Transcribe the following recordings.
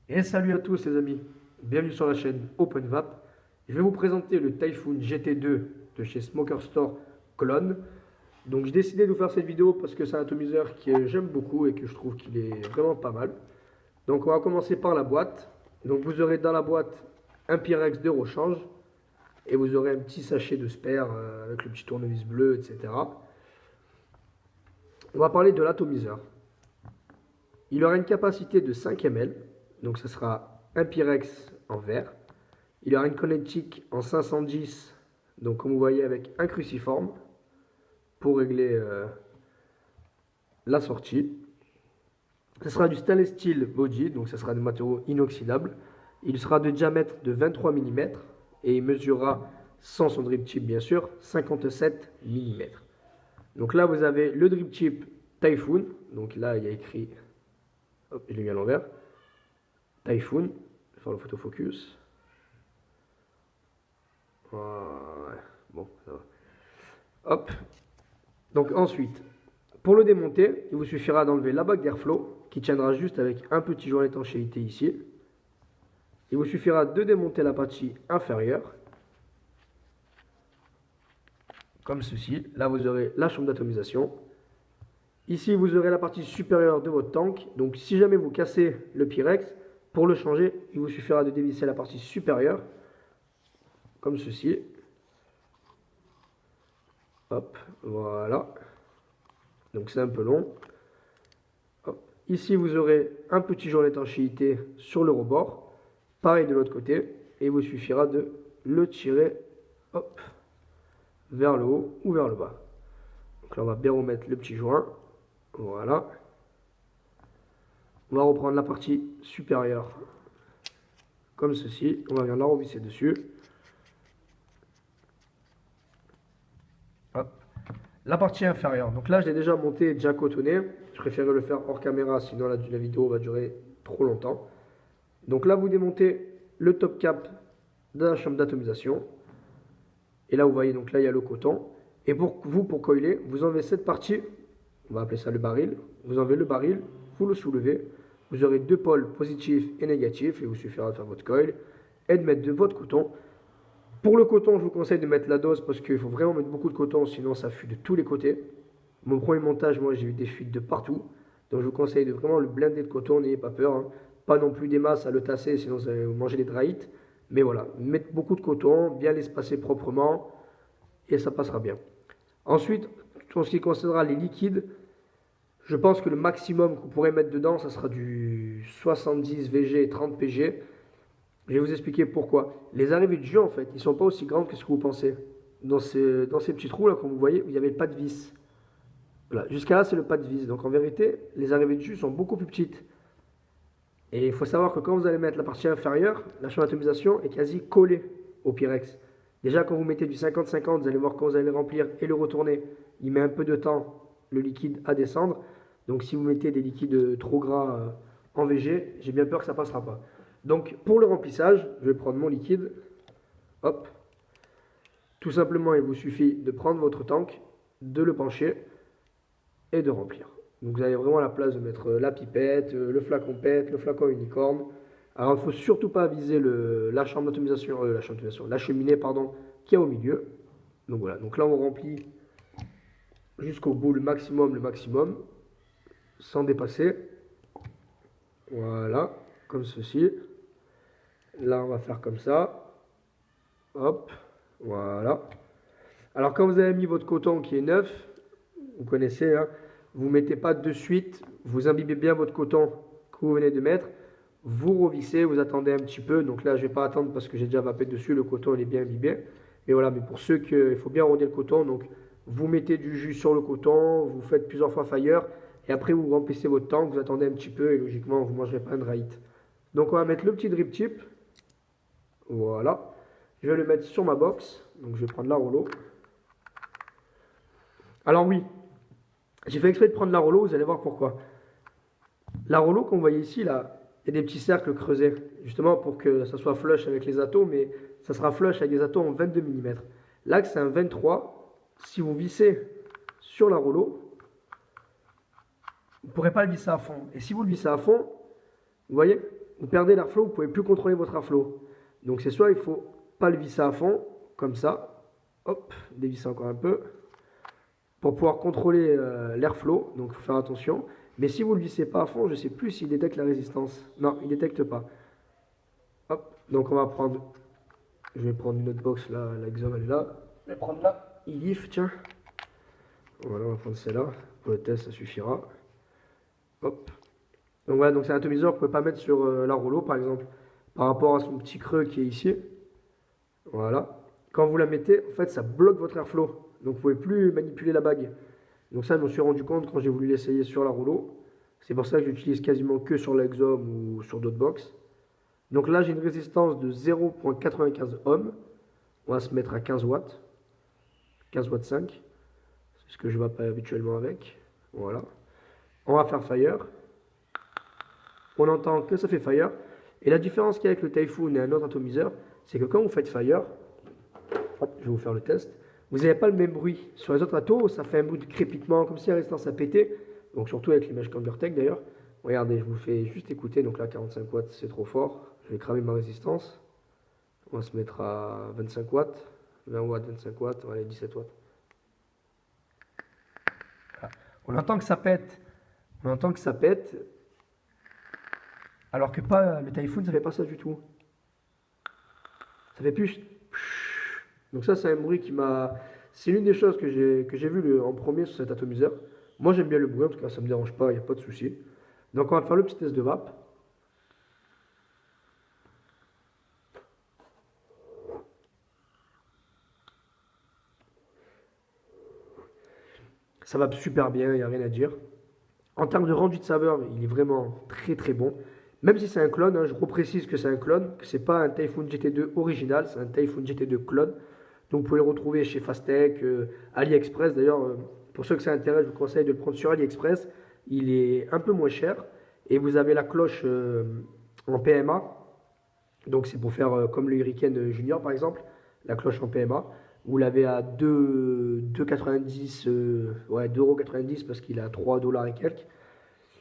Et salut à tous les amis, bienvenue sur la chaîne OpenVap. Je vais vous présenter le Typhoon GT2 de chez Smoker Store Cologne. Donc j'ai décidé de vous faire cette vidéo parce que c'est un atomiseur que j'aime beaucoup et que je trouve qu'il est vraiment pas mal. Donc on va commencer par la boîte. Donc vous aurez dans la boîte un Pyrex de rechange et vous aurez un petit sachet de spare avec le petit tournevis bleu, etc. On va parler de l'atomiseur. Il aura une capacité de 5 ml, donc ce sera un Pyrex en verre. Il aura une connectique en 510, donc comme vous voyez avec un cruciforme pour régler la sortie. Ce sera du stainless steel body, donc ce sera des matériaux inoxydables. Il sera de diamètre de 23 mm et il mesurera, sans son drip chip bien sûr, 57 mm. Donc là vous avez le drip chip Typhoon, donc là il y a écrit, hop, je l'ai mis à l'envers, Typhoon, je vais faire le photofocus. Ouais, bon, ça va. Hop. Donc ensuite, pour le démonter, il vous suffira d'enlever la bague d'airflow qui tiendra juste avec un petit joint d'étanchéité ici. Il vous suffira de démonter la partie inférieure, comme ceci. Là, vous aurez la chambre d'atomisation. Ici, vous aurez la partie supérieure de votre tank. Donc, si jamais vous cassez le Pyrex, pour le changer, il vous suffira de dévisser la partie supérieure, comme ceci. Hop, voilà. Donc, c'est un peu long. Hop. Ici, vous aurez un petit joint d'étanchéité sur le rebord. Pareil de l'autre côté. Et il vous suffira de le tirer, hop, vers le haut ou vers le bas. Donc là, on va bien remettre le petit joint. Voilà. On va reprendre la partie supérieure comme ceci. On va venir la revisser dessus. Hop. La partie inférieure. Donc là, je l'ai déjà monté et déjà cotonné. Je préférais le faire hors caméra, sinon la vidéo va durer trop longtemps. Donc là, vous démontez le top cap de la chambre d'atomisation. Et là, vous voyez, donc là, il y a le coton. Et pour vous, pour coiler, vous enlevez cette partie. On va appeler ça le baril. Vous enlevez le baril, vous le soulevez. Vous aurez deux pôles positifs et négatifs. Et il vous suffira de faire votre coil et de mettre de votre coton. Pour le coton, je vous conseille de mettre la dose parce qu'il faut vraiment mettre beaucoup de coton, sinon ça fuit de tous les côtés. Mon premier montage, moi, j'ai eu des fuites de partout. Donc je vous conseille de vraiment le blinder de coton, n'ayez pas peur, hein. Pas non plus des masses à le tasser, sinon vous allez manger des drahites. Mais voilà, mettre beaucoup de coton, bien l'espacer proprement et ça passera bien. Ensuite, en ce qui concernera les liquides, je pense que le maximum que vous pourrez mettre dedans, ça sera du 70 VG et 30 PG. Je vais vous expliquer pourquoi. Les arrivées de jus, en fait, ils ne sont pas aussi grandes que ce que vous pensez. Dans ces petits trous, là, comme vous voyez, il n'y avait pas de vis. Voilà. Jusqu'à là, c'est le pas de vis. Donc en vérité, les arrivées de jus sont beaucoup plus petites. Et il faut savoir que quand vous allez mettre la partie inférieure, la chambre d'atomisation est quasi collée au Pyrex. Déjà, quand vous mettez du 50-50, vous allez voir quand vous allez le remplir et le retourner, il met un peu de temps, le liquide, à descendre. Donc si vous mettez des liquides trop gras en VG, j'ai bien peur que ça ne passera pas. Donc pour le remplissage, je vais prendre mon liquide. Hop. Tout simplement, il vous suffit de prendre votre tank, de le pencher et de remplir. Donc vous avez vraiment la place de mettre la pipette, le flacon PET, le flacon unicorne. Alors il ne faut surtout pas viser la chambre d'atomisation, la cheminée pardon, qui est au milieu. Donc voilà, donc là on remplit jusqu'au bout le maximum, sans dépasser. Voilà, comme ceci. Là on va faire comme ça. Hop, voilà. Alors quand vous avez mis votre coton qui est neuf, vous connaissez, hein, vous ne mettez pas de suite, vous imbibez bien votre coton que vous venez de mettre, vous revissez, vous attendez un petit peu. Donc là, je ne vais pas attendre parce que j'ai déjà vapé dessus, le coton il est bien imbibé. Mais voilà, mais pour ceux qu'il faut bien arrondir le coton, donc vous mettez du jus sur le coton, vous faites plusieurs fois failleur, et après vous remplissez votre tank, vous attendez un petit peu, et logiquement, vous ne mangerez pas un draït. Donc on va mettre le petit drip tip, voilà. Je vais le mettre sur ma box, donc je vais prendre la rouleau. Alors oui, j'ai fait exprès de prendre la rouleau, vous allez voir pourquoi. La rouleau, comme vous voyez ici, là, il y a des petits cercles creusés, justement pour que ça soit flush avec les atos, mais ça sera flush avec des atos en 22 mm. Là, c'est un 23. Si vous vissez sur la rouleau, vous ne pourrez pas le visser à fond. Et si vous le vissez à fond, vous voyez, vous perdez l'airflow, vous ne pouvez plus contrôler votre airflow. Donc c'est soit il faut pas le visser à fond, comme ça, hop, dévisser encore un peu, pour pouvoir contrôler l'airflow, donc il faut faire attention. Mais si vous ne le vissez pas à fond, je ne sais plus s'il détecte la résistance. Non, il ne détecte pas. Hop, donc on va prendre, je vais prendre une autre box là, l'exome elle est là. Je vais prendre là, ILIF, tiens. Voilà, on va prendre celle-là. Pour le test, ça suffira. Hop. Donc voilà, donc c'est un atomiseur que vous ne pouvez pas mettre sur la rouleau par exemple, par rapport à son petit creux qui est ici. Voilà. Quand vous la mettez, en fait, ça bloque votre airflow. Donc vous ne pouvez plus manipuler la bague. Donc ça, je me suis rendu compte quand j'ai voulu l'essayer sur la rouleau. C'est pour ça que j'utilise quasiment que sur l'exome ou sur d'autres box. Donc là, j'ai une résistance de 0,95 ohms. On va se mettre à 15 watts. 15 watts 5. C'est ce que je ne vais pas habituellement avec. Voilà. On va faire fire. On entend que ça fait fire. Et la différence qu'il y a avec le Typhoon et un autre atomiseur, c'est que quand vous faites fire, hop, je vais vous faire le test, vous n'avez pas le même bruit. Sur les autres atos, ça fait un bruit de crépitement, comme si la résistance a pété. Donc surtout avec les mèches Cambertech d'ailleurs. Regardez, je vous fais juste écouter. Donc là, 45 watts, c'est trop fort. Je vais cramer ma résistance. On va se mettre à 25 watts. 20 watts, 25 watts, allez, 17 watts. Voilà. On entend que ça pète. On entend que ça pète. Alors que pas le Typhoon, ça fait pas ça du tout. Ça fait plus. Donc ça, c'est un bruit qui m'a. C'est l'une des choses que j'ai vu en premier sur cet atomiseur. Moi, j'aime bien le bruit, en tout cas, ça me dérange pas, il n'y a pas de souci. Donc on va faire le petit test de vape. Ça va super bien, il n'y a rien à dire. En termes de rendu de saveur, il est vraiment très très bon. Même si c'est un clone, hein, je reprécise que c'est un clone, que ce n'est pas un Typhoon GT2 original, c'est un Typhoon GT2 clone. Donc vous pouvez le retrouver chez Fastech, AliExpress. D'ailleurs, pour ceux que ça intéresse, je vous conseille de le prendre sur AliExpress. Il est un peu moins cher. Et vous avez la cloche en PMA. Donc c'est pour faire comme le Hurricane Junior par exemple, la cloche en PMA. Vous l'avez à 2,90 ouais, 2,90 € parce qu'il est à 3 dollars et quelques.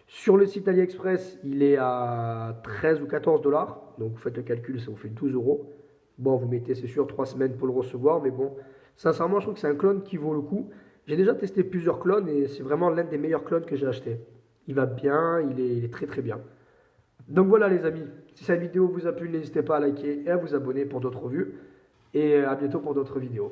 Sur le site AliExpress, il est à 13 ou 14 dollars. Donc vous faites le calcul, ça vous fait 12 euros. Bon, vous mettez, c'est sûr, 3 semaines pour le recevoir. Mais bon, sincèrement, je trouve que c'est un clone qui vaut le coup. J'ai déjà testé plusieurs clones et c'est vraiment l'un des meilleurs clones que j'ai acheté. Il va bien, il est très très bien. Donc voilà les amis, si cette vidéo vous a plu, n'hésitez pas à liker et à vous abonner pour d'autres vues. Et à bientôt pour d'autres vidéos.